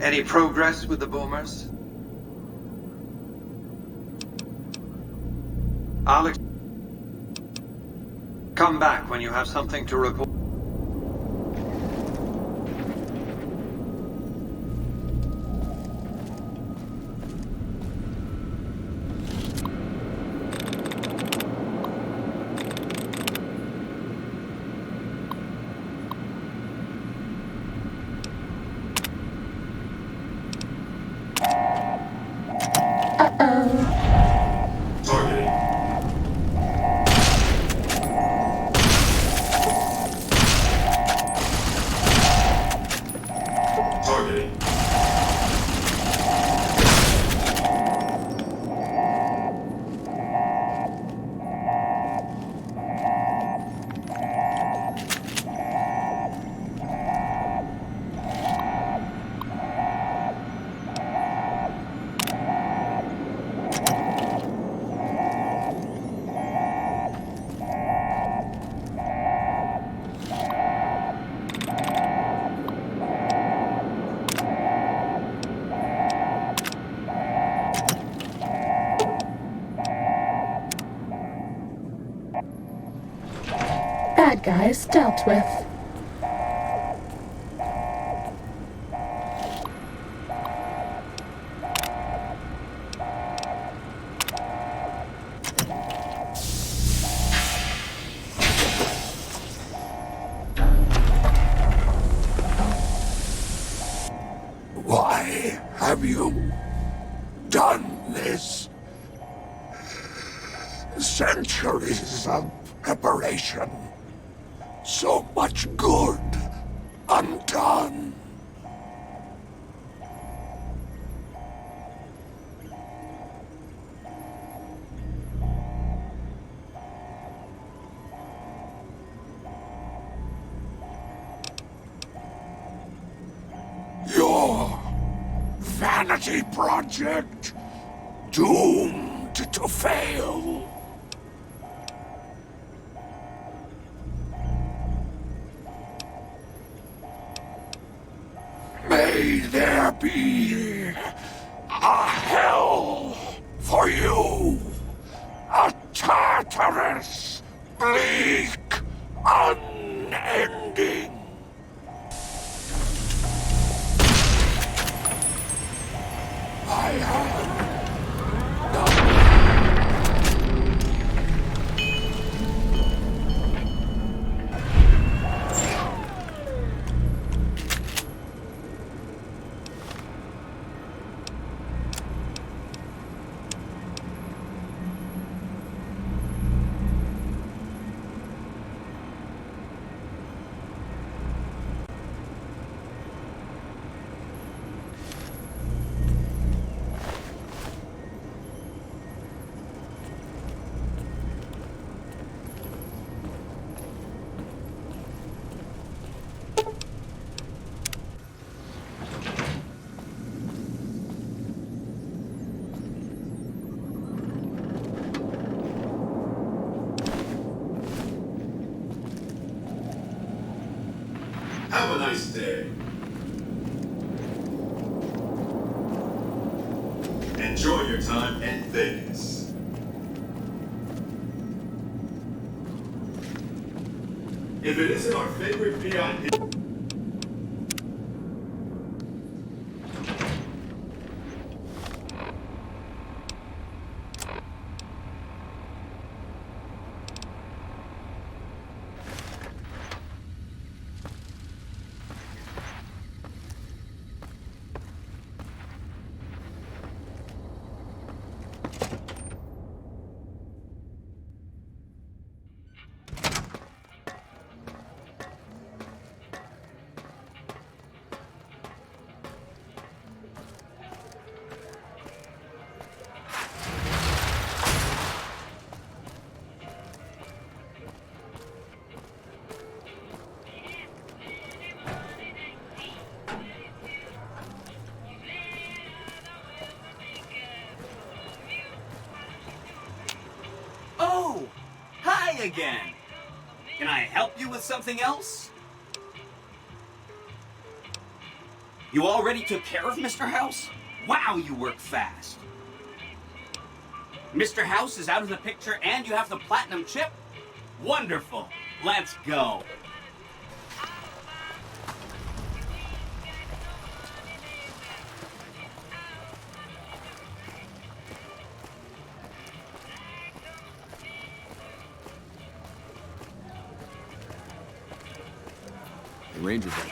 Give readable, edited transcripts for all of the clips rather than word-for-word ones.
Any progress with the boomers? Alex, come back when you have something to report. Bad guys dealt with. Why have you done this? Centuries of preparation. So much good undone. Your vanity project, doomed to fail. May there be a hell for you, a Tartarus bleak, unending. I have done. Have a nice day. Enjoy your time in Vegas. If it isn't our favorite VIP... Oh! Hi again! Can I help you with something else? You already took care of Mr. House? Wow, you work fast. Mr. House is out of the picture and you have the platinum chip? Wonderful. Let's go. The Ranger got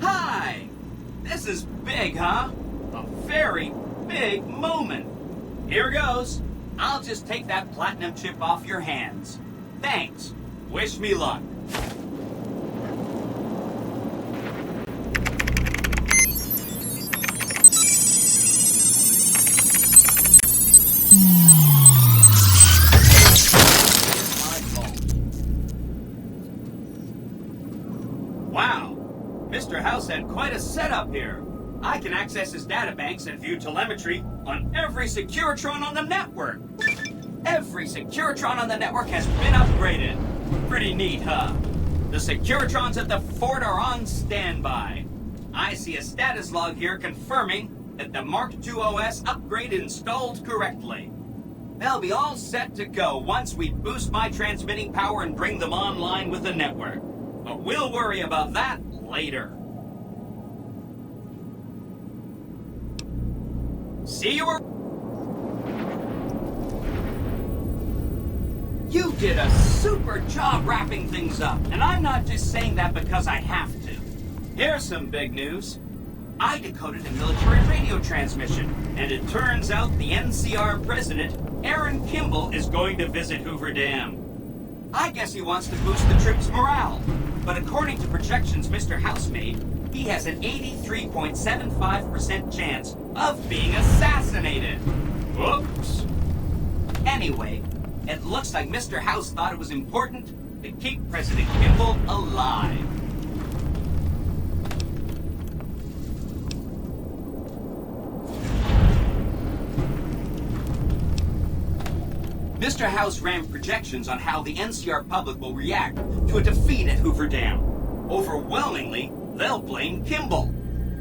Hi! This is big, huh? A very big moment. Here goes. I'll just take that platinum chip off your hands. Thanks. Wish me luck. Wow, Mr. House had quite a setup here. I can access his databanks and view telemetry on every Securitron on the network. Every Securitron on the network has been upgraded. Pretty neat, huh? The Securitrons at the fort are on standby. I see a status log here confirming that the Mark II OS upgrade installed correctly. They'll be all set to go once we boost my transmitting power and bring them online with the network. But we'll worry about that later. See you around. You did a super job wrapping things up, and I'm not just saying that because I have to. Here's some big news. I decoded a military radio transmission, and it turns out the NCR president, Aaron Kimball, is going to visit Hoover Dam. I guess he wants to boost the troops' morale, but according to projections Mr. House made, he has an 83.75% chance of being assassinated. Whoops. Anyway, it looks like Mr. House thought it was important to keep President Kimball alive. Mr. House ran projections on how the NCR public will react to a defeat at Hoover Dam. Overwhelmingly, they'll blame Kimball.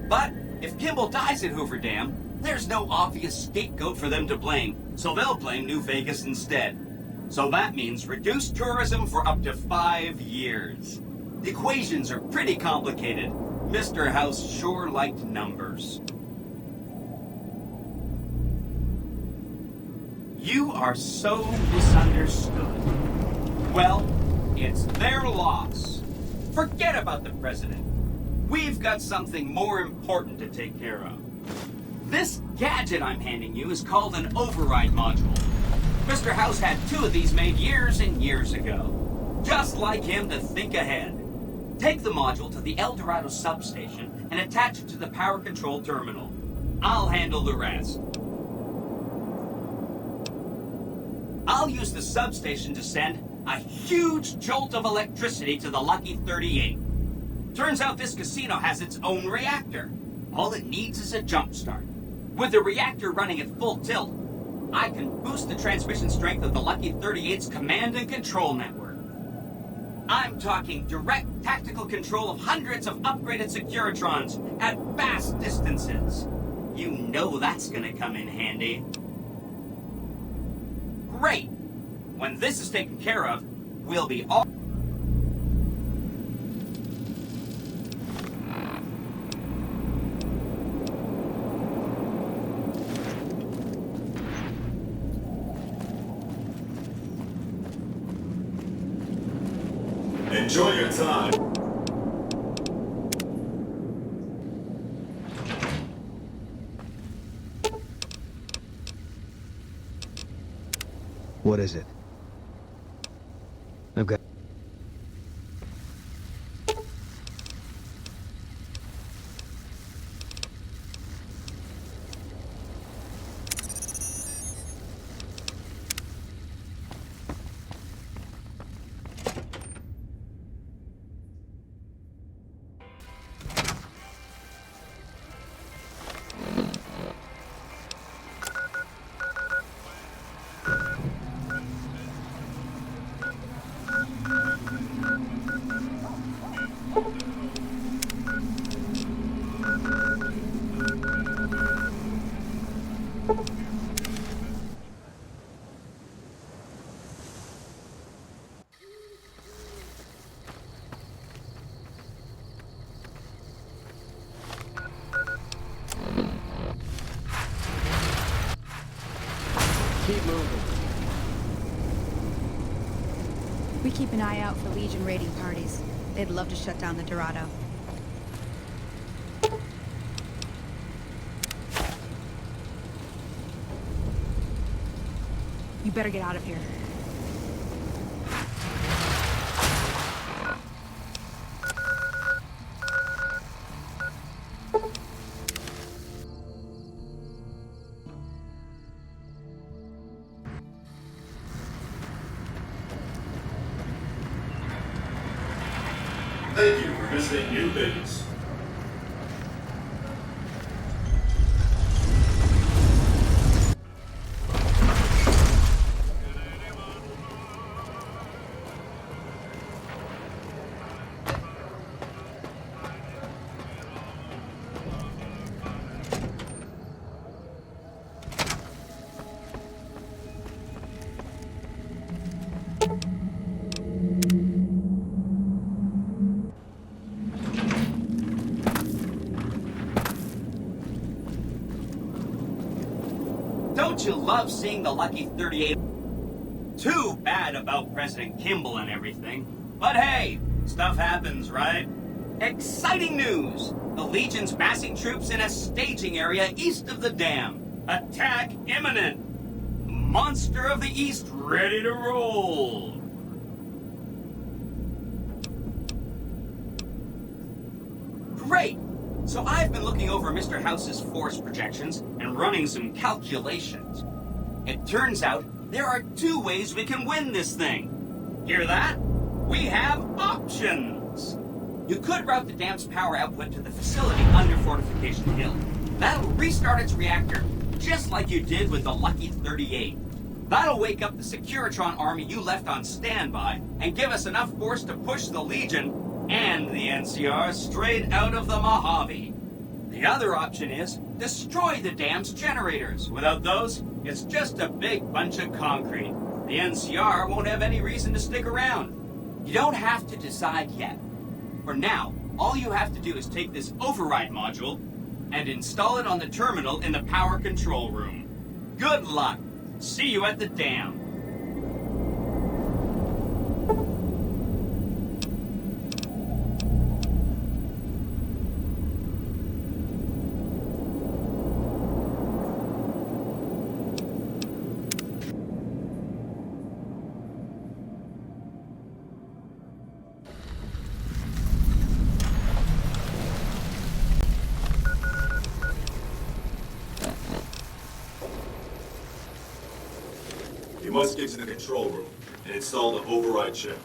But if Kimball dies at Hoover Dam, there's no obvious scapegoat for them to blame, so they'll blame New Vegas instead. So that means reduced tourism for up to 5 years. The equations are pretty complicated. Mr. House sure liked numbers. You are so misunderstood. Well, it's their loss. Forget about the president. We've got something more important to take care of. This gadget I'm handing you is called an override module. Mr. House had 2 of these made years and years ago. Just like him to think ahead. Take the module to the El Dorado substation and attach it to the power control terminal. I'll handle the rest. I'll use the substation to send a huge jolt of electricity to the Lucky 38. Turns out this casino has its own reactor. All it needs is a jump start. With the reactor running at full tilt, I can boost the transmission strength of the Lucky 38's command and control network. I'm talking direct tactical control of hundreds of upgraded Securitrons at vast distances. You know that's gonna come in handy. Great! When this is taken care of, we'll be all... Enjoy your time. What is it? I've got... Keep moving. We keep an eye out for Legion raiding parties. They'd love to shut down the Dorado. You better get out of here. Thank you for visiting New Vegas. Don't you love seeing the Lucky 38? Too bad about President Kimball and everything. But hey, stuff happens, right? Exciting news! The Legion's massing troops in a staging area east of the dam. Attack imminent! Monster of the East ready to roll! Great! So I've been looking over Mr. House's force projections and running some calculations. It turns out there are two ways we can win this thing. Hear that? We have options. You could route the dam's power output to the facility under Fortification Hill. That'll restart its reactor, just like you did with the Lucky 38. That'll wake up the Securitron army you left on standby and give us enough force to push the Legion and the NCR straight out of the Mojave. The other option is destroy the dam's generators. Without those, it's just a big bunch of concrete. The NCR won't have any reason to stick around. You don't have to decide yet. For now, all you have to do is take this override module and install it on the terminal in the power control room. Good luck. See you at the dam. You must get to the control room and install the override chip.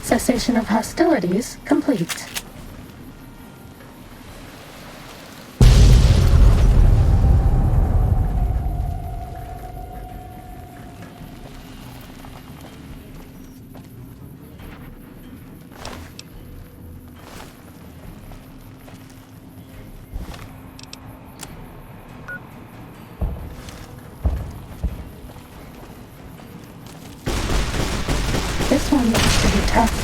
Cessation of hostilities complete. This one looks pretty tough.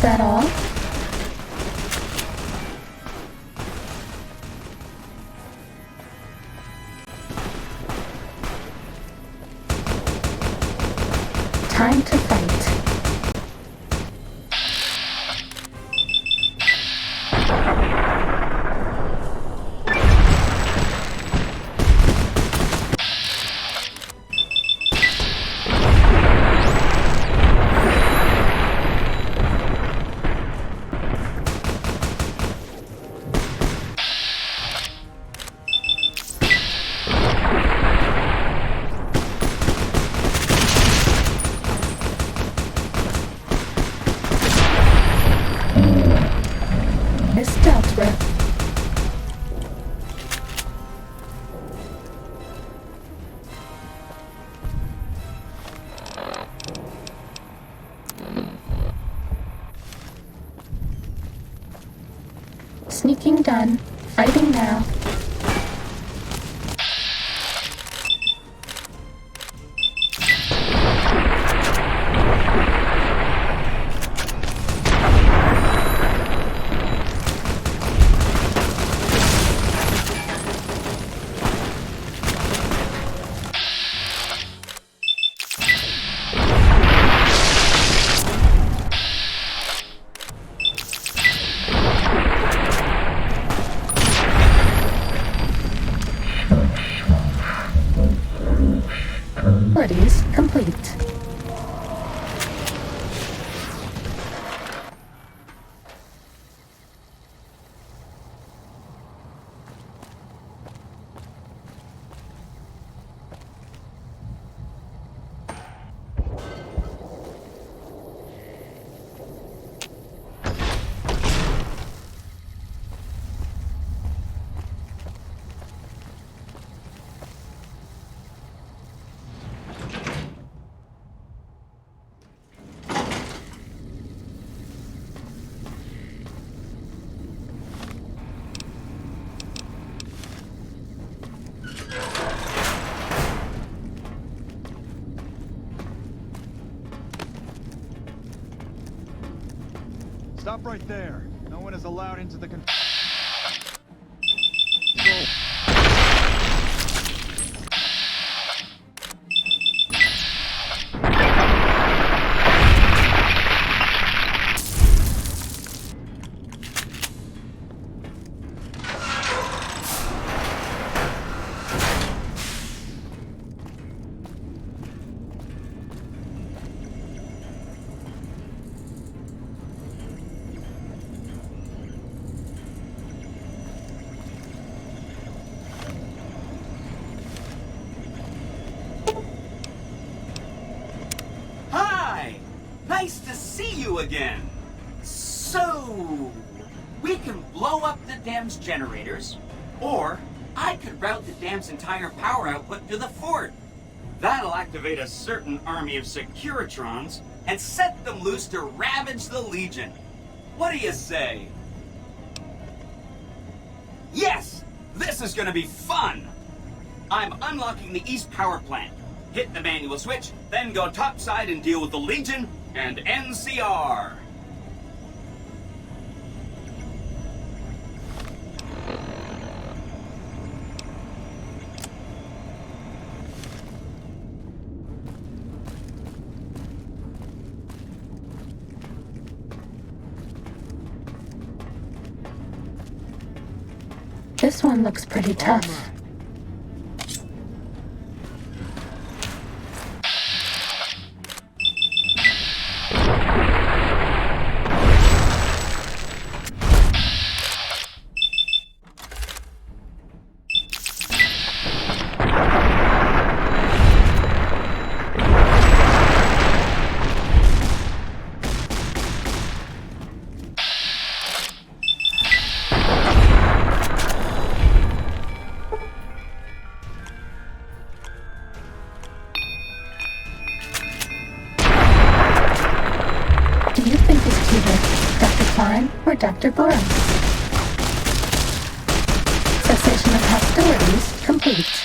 that all? Time to fight. Dealt with. Sneaking done. Fighting now. Abilities complete. Stop right there. No one is allowed into the control. Nice to see you again. So, we can blow up the dam's generators, or I could route the dam's entire power output to the fort. That'll activate a certain army of Securitrons and set them loose to ravage the Legion. What do you say? Yes! This is gonna be fun! I'm unlocking the East Power Plant. Hit the manual switch, then go topside and deal with the Legion and NCR. This one looks pretty tough. Do you think it's cuter, Dr. Klein or Dr. Burrows? Cessation of hostilities complete.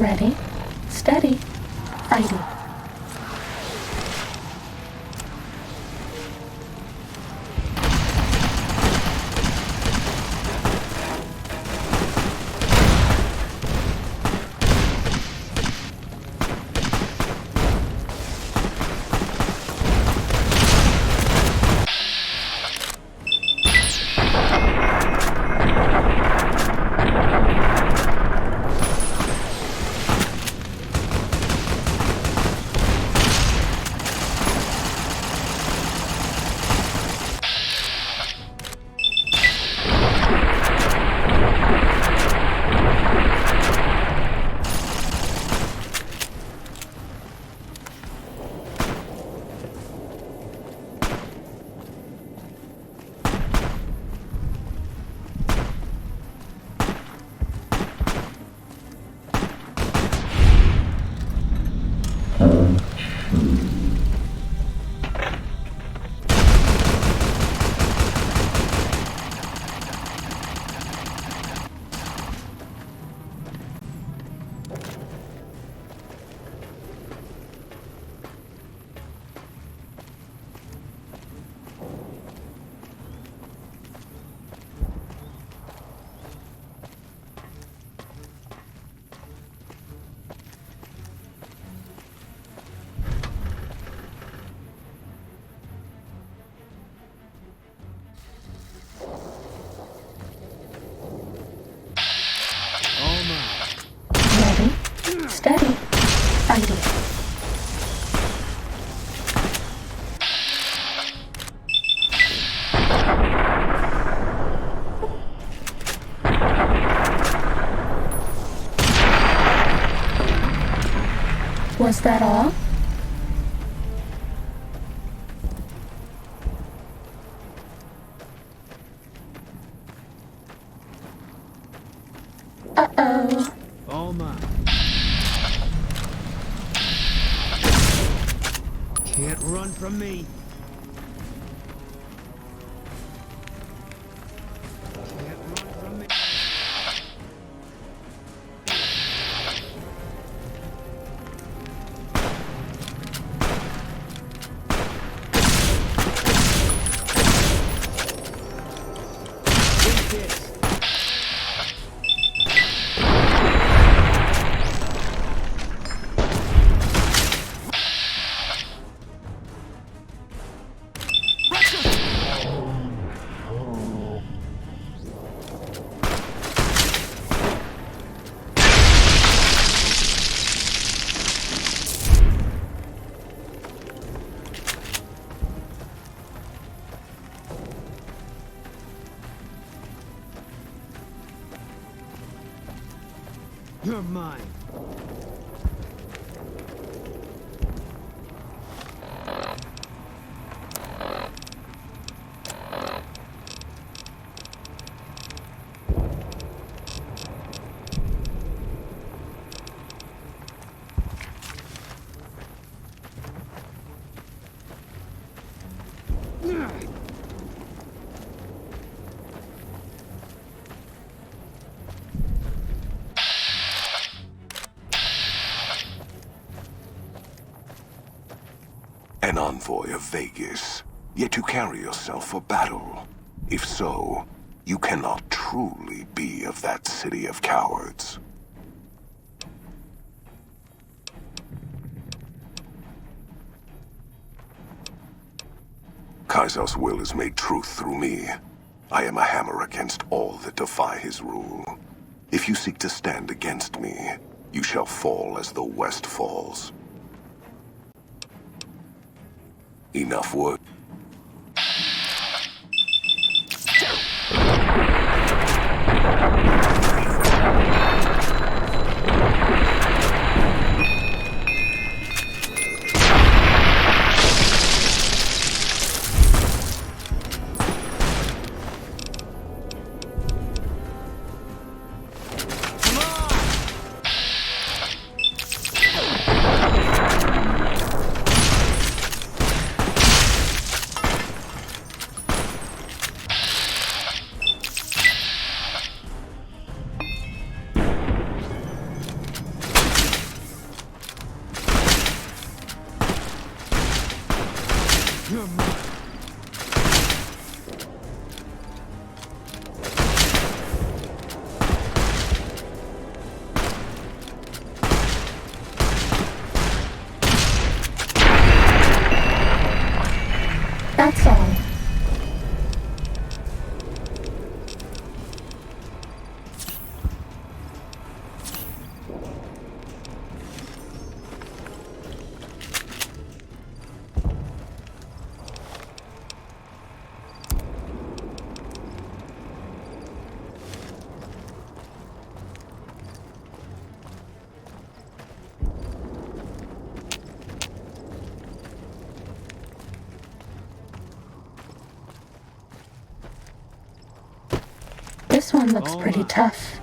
Ready, steady, fighting. Ready, steady, fighting. Was that all? Uh-oh. All mine. Can't run from me. Can't run from me. Take this. You're mine. An envoy of Vegas, yet you carry yourself for battle. If so, you cannot truly be of that city of cowards. Kaiser's will is made truth through me. I am a hammer against all that defy his rule. If you seek to stand against me, you shall fall as the West falls. Enough work. That's all. This one looks pretty tough.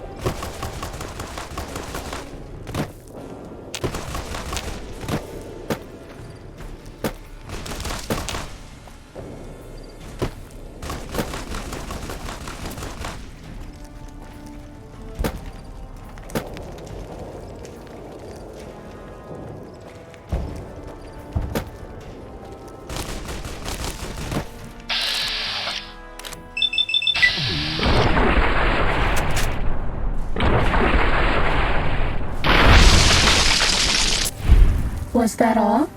Was that all?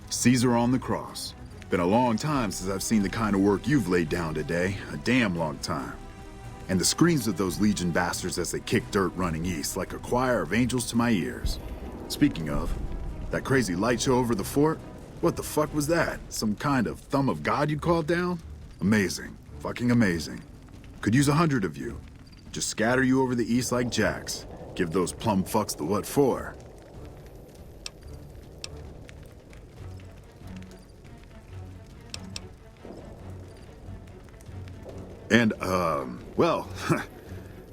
Caesar on the cross. Been a long time since I've seen the kind of work you've laid down today. A damn long time. And the screams of those Legion bastards as they kick dirt running east like a choir of angels to my ears. Speaking of, that crazy light show over the fort? What the fuck was that? Some kind of thumb of God you called down? Amazing. Fucking amazing. Could use 100 of you. Just scatter you over the east like jacks. Give those plum fucks the what for. And, well,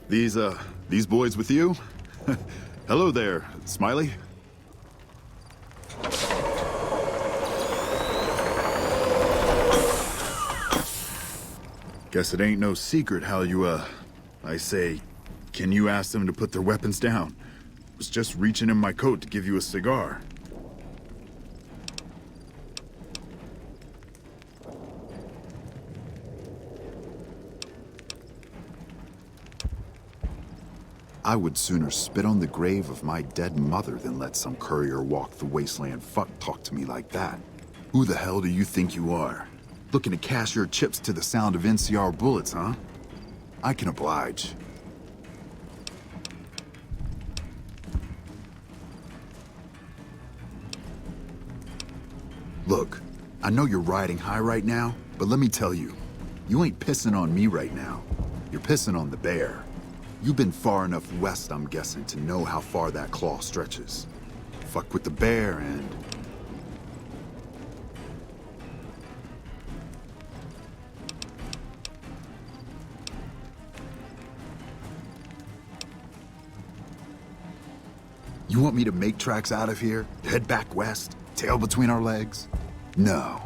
these boys with you? Hello there, Smiley. Guess it ain't no secret how you, I say, can you ask them to put their weapons down? Was just reaching in my coat to give you a cigar. I would sooner spit on the grave of my dead mother than let some courier walk the wasteland fuck talk to me like that. Who the hell do you think you are? Looking to cash your chips to the sound of NCR bullets, huh? I can oblige. Look, I know you're riding high right now, but let me tell you, you ain't pissing on me right now. You're pissing on the bear. You've been far enough west, I'm guessing, to know how far that claw stretches. Fuck with the bear and... You want me to make tracks out of here? Head back west? Tail between our legs? No.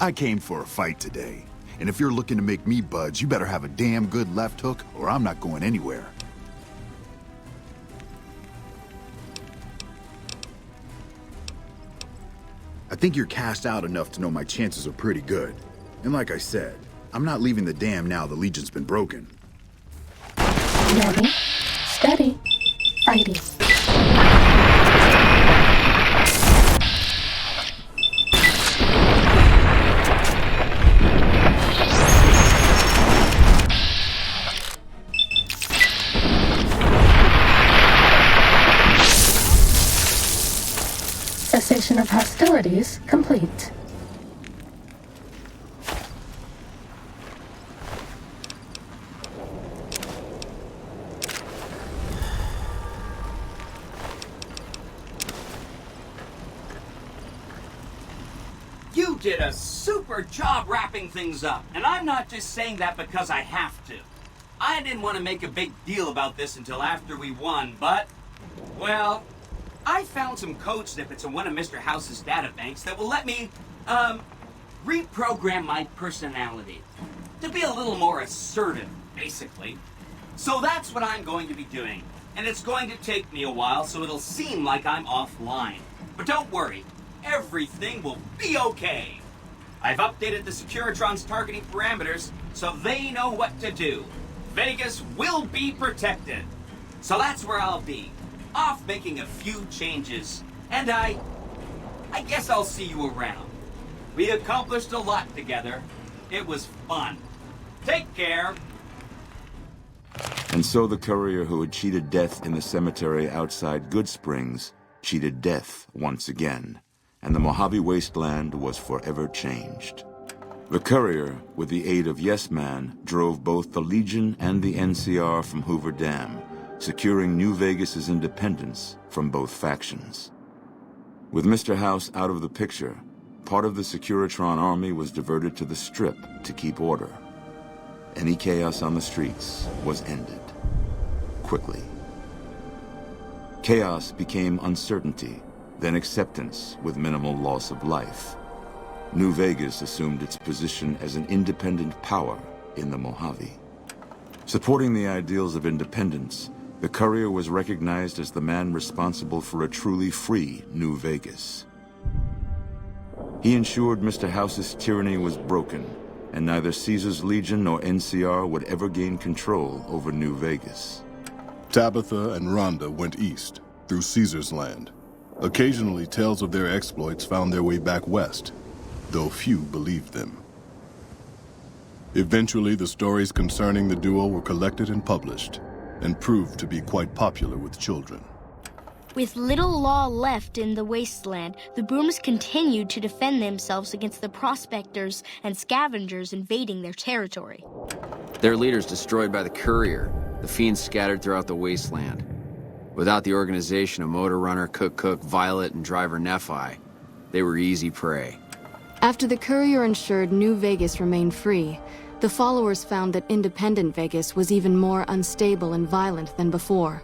I came for a fight today. And if you're looking to make me budge, you better have a damn good left hook, or I'm not going anywhere. I think you're cashed out enough to know my chances are pretty good. And like I said, I'm not leaving the dam now the Legion's been broken. Ready, steady, fighting. Cessation of hostilities complete. did a super job wrapping things up, and I'm not just saying that because I have to. I didn't want to make a big deal about this until after we won, but, well, I found some code snippets in one of Mr. House's databanks that will let me, reprogram my personality to be a little more assertive, basically. So that's what I'm going to be doing, and it's going to take me a while, so it'll seem like I'm offline. But don't worry, everything will be okay. I've updated the Securitron's targeting parameters so they know what to do. Vegas will be protected. So that's where I'll be, off making a few changes. And I guess I'll see you around. We accomplished a lot together. It was fun. Take care. And so the courier who had cheated death in the cemetery outside Goodsprings cheated death once again, and the Mojave Wasteland was forever changed. The courier, with the aid of Yes Man, drove both the Legion and the NCR from Hoover Dam, securing New Vegas's independence from both factions. With Mr. House out of the picture, part of the Securitron army was diverted to the Strip to keep order. Any chaos on the streets was ended. Quickly. Chaos became uncertainty, then acceptance with minimal loss of life. New Vegas assumed its position as an independent power in the Mojave. Supporting the ideals of independence, the courier was recognized as the man responsible for a truly free New Vegas. He ensured Mr. House's tyranny was broken, and neither Caesar's Legion nor NCR would ever gain control over New Vegas. Tabitha and Rhonda went east, through Caesar's land. Occasionally, tales of their exploits found their way back west, though few believed them. Eventually, the stories concerning the duo were collected and published, and proved to be quite popular with children. With little law left in the wasteland, the Booms continued to defend themselves against the prospectors and scavengers invading their territory. Their leaders destroyed by the courier, the fiends scattered throughout the wasteland. Without the organization of Motor Runner, Cook, Violet, and Driver Nephi, they were easy prey. After the courier ensured New Vegas remained free, the followers found that independent Vegas was even more unstable and violent than before.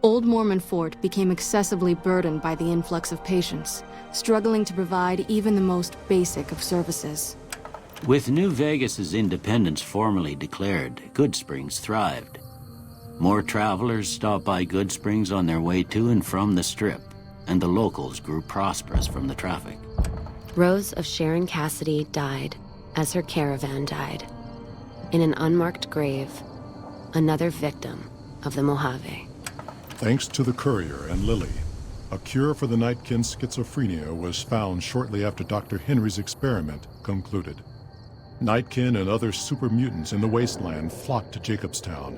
Old Mormon Fort became excessively burdened by the influx of patients, struggling to provide even the most basic of services. With New Vegas's independence formally declared, Goodsprings thrived. More travelers stopped by Goodsprings on their way to and from the Strip, and the locals grew prosperous from the traffic. Rose of Sharon Cassidy died as her caravan died. In an unmarked grave, another victim of the Mojave. Thanks to the courier and Lily, a cure for the Nightkin's schizophrenia was found shortly after Dr. Henry's experiment concluded. Nightkin and other super mutants in the wasteland flocked to Jacobstown,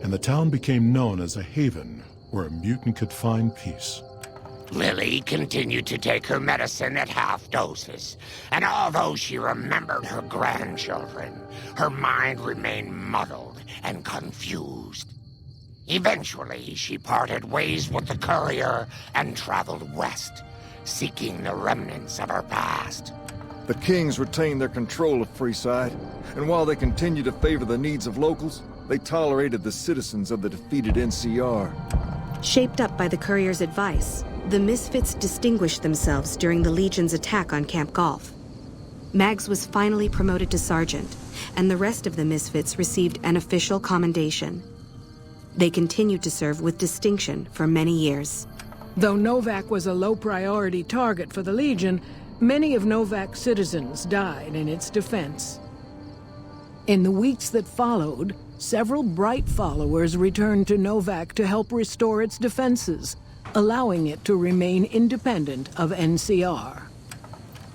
and the town became known as a haven where a mutant could find peace. Lily continued to take her medicine at half doses, and although she remembered her grandchildren, her mind remained muddled and confused. Eventually, she parted ways with the courier and traveled west, seeking the remnants of her past. The Kings retained their control of Freeside, and while they continued to favor the needs of locals, they tolerated the citizens of the defeated NCR. Shaped up by the courier's advice, the Misfits distinguished themselves during the Legion's attack on Camp Golf. Mags was finally promoted to sergeant, and the rest of the Misfits received an official commendation. They continued to serve with distinction for many years. Though Novac was a low-priority target for the Legion, many of Novac's citizens died in its defense. In the weeks that followed, several bright followers returned to Novac to help restore its defenses, allowing it to remain independent of NCR.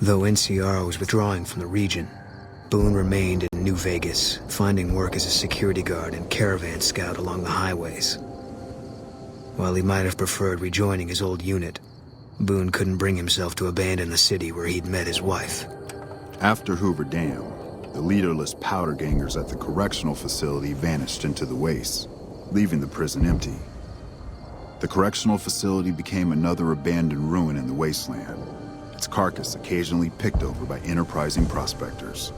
Though NCR was withdrawing from the region, Boone remained in New Vegas, finding work as a security guard and caravan scout along the highways. While he might have preferred rejoining his old unit, Boone couldn't bring himself to abandon the city where he'd met his wife. After Hoover Dam, the leaderless powder gangers at the correctional facility vanished into the wastes, leaving the prison empty. The correctional facility became another abandoned ruin in the wasteland, its carcass occasionally picked over by enterprising prospectors.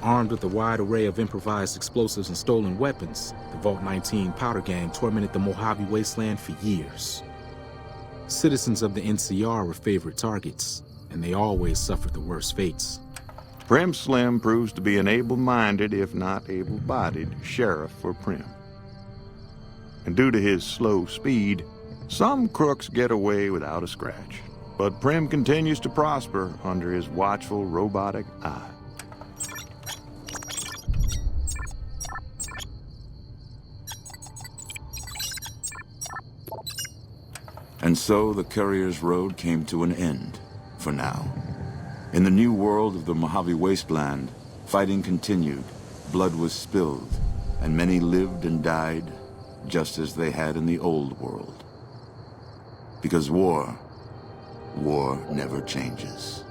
Armed with a wide array of improvised explosives and stolen weapons, the Vault 19 powder gang tormented the Mojave Wasteland for years. Citizens of the NCR were favorite targets, and they always suffered the worst fates. Prim Slim proves to be an able-minded, if not able-bodied, sheriff for Prim. And due to his slow speed, some crooks get away without a scratch. But Prim continues to prosper under his watchful, robotic eye. And so the Courier's road came to an end, for now. In the new world of the Mojave Wasteland, fighting continued, blood was spilled, and many lived and died just as they had in the old world. Because war never changes.